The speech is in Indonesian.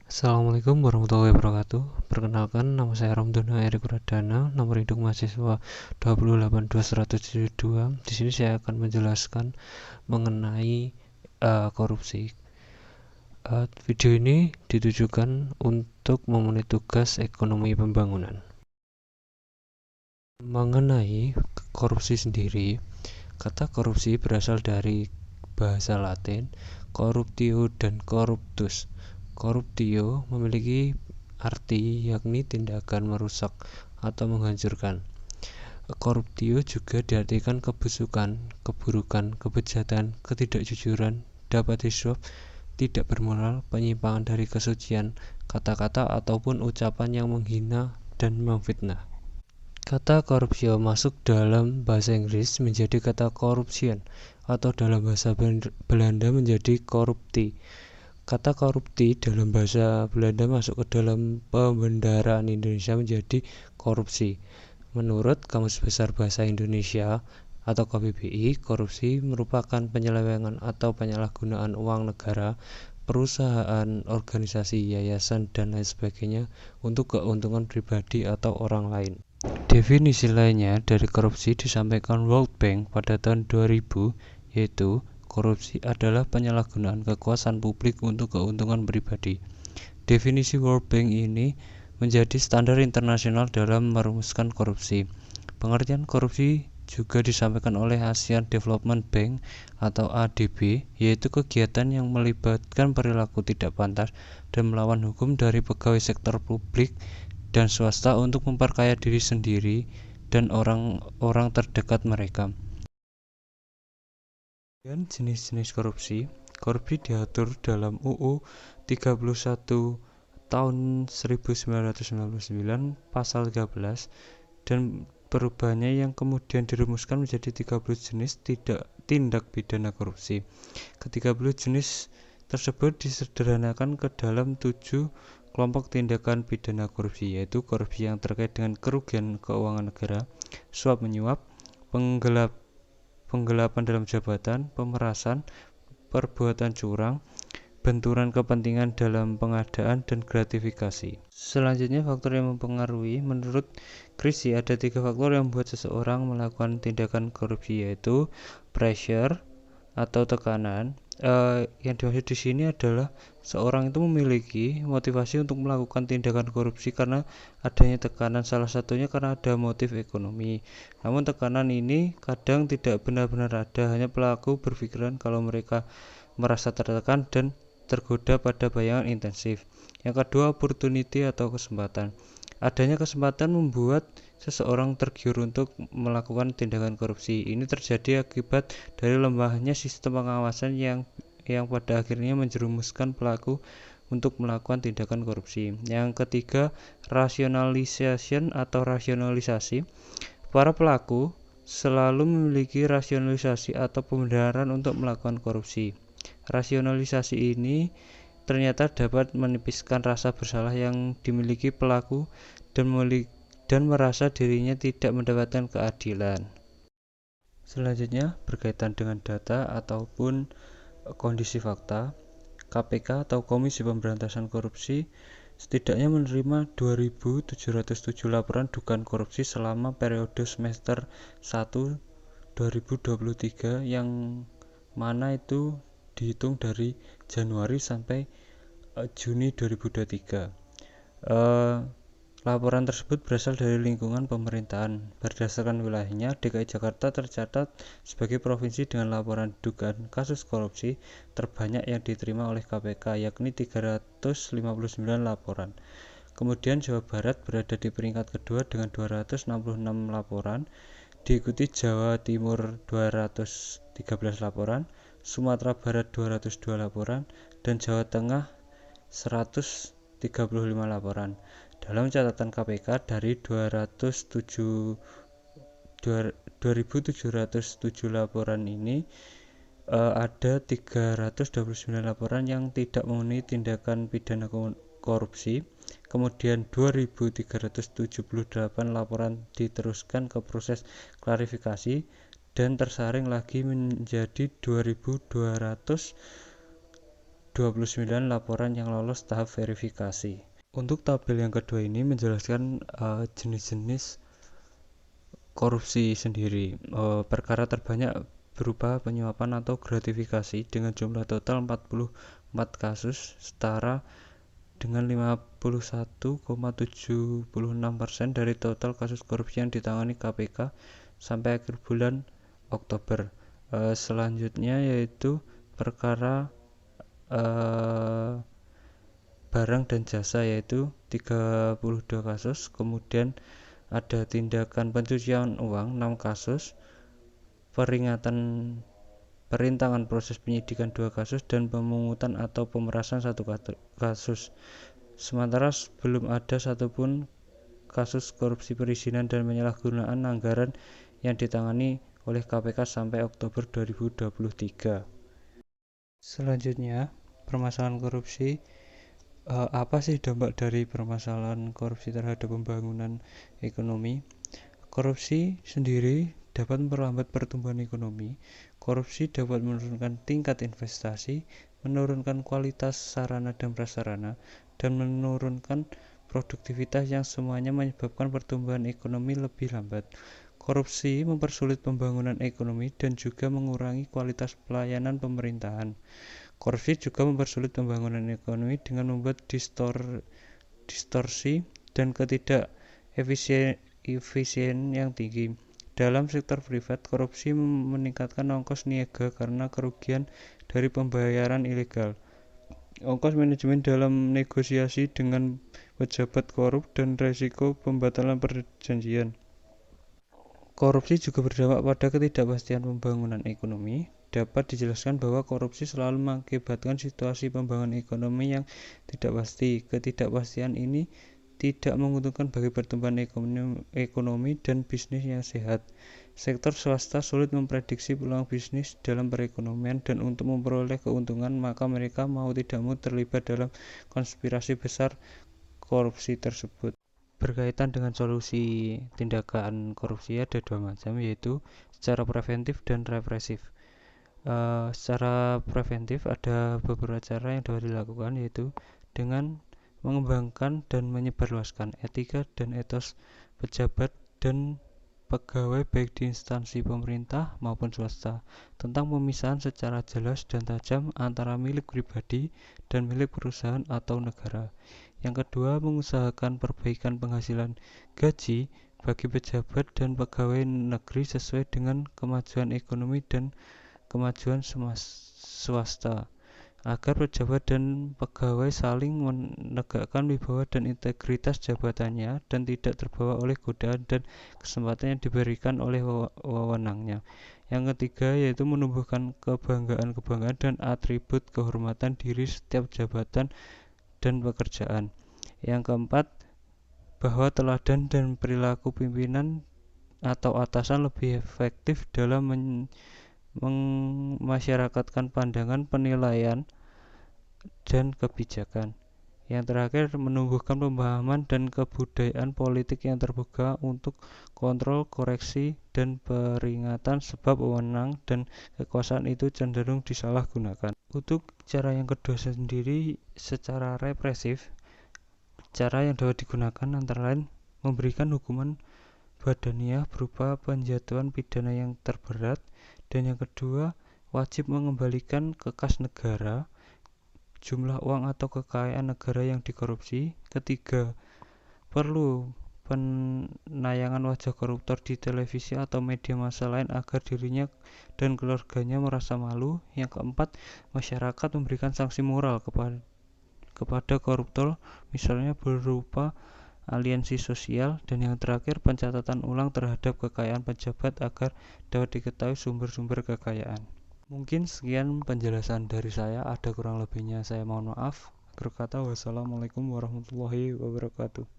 Assalamualaikum warahmatullahi wabarakatuh. Perkenalkan, nama saya Ramdhana Eri Pradana, nomor induk mahasiswa 2821172. Di sini saya akan menjelaskan mengenai korupsi. Video ini ditujukan untuk memenuhi tugas ekonomi pembangunan. Mengenai korupsi sendiri, kata korupsi berasal dari bahasa Latin corruptio dan corruptus. Corruptio memiliki arti yakni tindakan merusak atau menghancurkan. Corruptio juga diartikan kebusukan, keburukan, kebejatan, ketidakjujuran, dapat disuap, tidak bermoral, penyimpangan dari kesucian, kata-kata ataupun ucapan yang menghina dan memfitnah. Kata corruptio masuk dalam bahasa Inggris menjadi kata corruption atau dalam bahasa Belanda menjadi corruptie. Kata korupti dalam bahasa Belanda masuk ke dalam pembendaraan Indonesia menjadi korupsi. Menurut Kamus Besar Bahasa Indonesia atau KBBI, korupsi merupakan penyelewengan atau penyalahgunaan uang negara, perusahaan, organisasi, yayasan, dan lain sebagainya untuk keuntungan pribadi atau orang lain. Definisi lainnya dari korupsi disampaikan World Bank pada tahun 2000, yaitu korupsi adalah penyalahgunaan kekuasaan publik untuk keuntungan pribadi. Definisi World Bank ini menjadi standar internasional dalam merumuskan korupsi. Pengertian korupsi juga disampaikan oleh Asian Development Bank atau ADB, yaitu kegiatan yang melibatkan perilaku tidak pantas dan melawan hukum dari pegawai sektor publik dan swasta untuk memperkaya diri sendiri dan orang-orang terdekat mereka. Dan jenis-jenis korupsi. Korupsi diatur dalam UU 31 tahun 1999 pasal 13 dan perubahannya yang kemudian dirumuskan menjadi 30 jenis tindak pidana korupsi. Ke-30 jenis tersebut disederhanakan ke dalam 7 kelompok tindakan pidana korupsi, yaitu korupsi yang terkait dengan kerugian keuangan negara, suap menyuap, penggelapan dalam jabatan, pemerasan, perbuatan curang, benturan kepentingan dalam pengadaan, dan gratifikasi. Selanjutnya, faktor yang mempengaruhi. Menurut Krisi, ada 3 faktor yang membuat seseorang melakukan tindakan korupsi, yaitu pressure atau tekanan. Yang dimaksud di sini adalah seorang itu memiliki motivasi untuk melakukan tindakan korupsi karena adanya tekanan, salah satunya karena ada motif ekonomi. Namun tekanan ini kadang tidak benar-benar ada, hanya pelaku berpikiran kalau mereka merasa tertekan dan tergoda pada bayangan intensif. Yang kedua, opportunity atau kesempatan. Adanya kesempatan membuat seseorang tergiur untuk melakukan tindakan korupsi. Ini terjadi akibat dari lemahnya sistem pengawasan yang pada akhirnya menjerumuskan pelaku untuk melakukan tindakan korupsi. Yang ketiga, rationalization atau rasionalisasi. Para pelaku selalu memiliki rasionalisasi atau pembenaran untuk melakukan korupsi. Rasionalisasi ini ternyata dapat menipiskan rasa bersalah yang dimiliki pelaku dan merasa dirinya tidak mendapatkan keadilan. Selanjutnya, berkaitan dengan data ataupun kondisi fakta, KPK atau Komisi Pemberantasan Korupsi setidaknya menerima 2.707 laporan dugaan korupsi selama periode semester 1 2023 yang mana itu dihitung dari Januari sampai Juni 2023. Laporan tersebut berasal dari lingkungan pemerintahan. Berdasarkan wilayahnya, DKI Jakarta tercatat sebagai provinsi dengan laporan dugaan kasus korupsi terbanyak yang diterima oleh KPK, yakni 359 laporan. Kemudian Jawa Barat berada di peringkat kedua dengan 266 laporan, diikuti Jawa Timur 213 laporan, Sumatera Barat 202 laporan, dan Jawa Tengah 135 laporan. Dalam catatan KPK, dari 2.707 laporan ini ada 329 laporan yang tidak memenuhi tindakan pidana korupsi. Kemudian 2.378 laporan diteruskan ke proses klarifikasi dan tersaring lagi menjadi 2.228 29 laporan yang lolos tahap verifikasi. Untuk tabel yang kedua ini menjelaskan jenis-jenis korupsi sendiri. Perkara terbanyak berupa penyuapan atau gratifikasi dengan jumlah total 44 kasus, setara dengan 51,76% dari total kasus korupsi yang ditangani KPK sampai akhir bulan Oktober. Selanjutnya yaitu perkara barang dan jasa, yaitu 32 kasus. Kemudian ada tindakan pencucian uang 6 kasus, perintangan proses penyidikan 2 kasus, dan pemungutan atau pemerasan 1 kasus. Sementara belum ada satupun kasus korupsi perizinan dan penyalahgunaan anggaran yang ditangani oleh KPK sampai Oktober 2023. Selanjutnya, permasalahan korupsi. Apa sih dampak dari permasalahan korupsi terhadap pembangunan ekonomi? Korupsi sendiri dapat memperlambat pertumbuhan ekonomi. Korupsi dapat menurunkan tingkat investasi, menurunkan kualitas sarana dan prasarana, dan menurunkan produktivitas, yang semuanya menyebabkan pertumbuhan ekonomi lebih lambat. Korupsi mempersulit pembangunan ekonomi dan juga mengurangi kualitas pelayanan pemerintahan. Korupsi juga mempersulit pembangunan ekonomi dengan membuat distorsi dan efisien yang tinggi. Dalam sektor privat, korupsi meningkatkan ongkos niaga karena kerugian dari pembayaran ilegal, ongkos manajemen dalam negosiasi dengan pejabat korup, dan resiko pembatalan perjanjian. Korupsi juga berdampak pada ketidakpastian pembangunan ekonomi. Dapat dijelaskan bahwa korupsi selalu mengakibatkan situasi pembangunan ekonomi yang tidak pasti. Ketidakpastian ini tidak menguntungkan bagi pertumbuhan ekonomi dan bisnis yang sehat. Sektor swasta sulit memprediksi peluang bisnis dalam perekonomian, dan untuk memperoleh keuntungan maka mereka mau tidak mau terlibat dalam konspirasi besar korupsi tersebut. Berkaitan dengan solusi tindakan korupsi ada 2 macam, yaitu secara preventif dan represif. Secara preventif ada beberapa cara yang dapat dilakukan, yaitu dengan mengembangkan dan menyebarluaskan etika dan etos pejabat dan pegawai baik di instansi pemerintah maupun swasta, tentang pemisahan secara jelas dan tajam antara milik pribadi dan milik perusahaan atau negara. Yang kedua, mengusahakan perbaikan penghasilan gaji bagi pejabat dan pegawai negeri sesuai dengan kemajuan ekonomi dan kemajuan swasta, agar pejabat dan pegawai saling menegakkan wibawa dan integritas jabatannya dan tidak terbawa oleh godaan dan kesempatan yang diberikan oleh wewenangnya. Yang ketiga yaitu menumbuhkan kebanggaan dan atribut kehormatan diri setiap jabatan dan pekerjaan. Yang keempat, bahwa teladan dan perilaku pimpinan atau atasan lebih efektif dalam memasyarakatkan pandangan, penilaian, dan kebijakan. Yang terakhir, menumbuhkan pemahaman dan kebudayaan politik yang terbuka untuk kontrol, koreksi, dan peringatan, sebab wewenang dan kekuasaan itu cenderung disalahgunakan. Untuk cara yang kedua sendiri, secara represif, cara yang dapat digunakan antara lain memberikan hukuman badaniah berupa penjatuhan pidana yang terberat, dan yang kedua wajib mengembalikan ke kas negara jumlah uang atau kekayaan negara yang dikorupsi. Ketiga, perlu penayangan wajah koruptor di televisi atau media massa lain agar dirinya dan keluarganya merasa malu. Yang keempat, masyarakat memberikan sanksi moral kepada koruptor, misalnya berupa aliansi sosial. Dan yang terakhir, pencatatan ulang terhadap kekayaan pejabat agar dapat diketahui sumber-sumber kekayaan. Mungkin sekian penjelasan dari saya, ada kurang lebihnya saya mohon maaf. Berkata wassalamualaikum warahmatullahi wabarakatuh.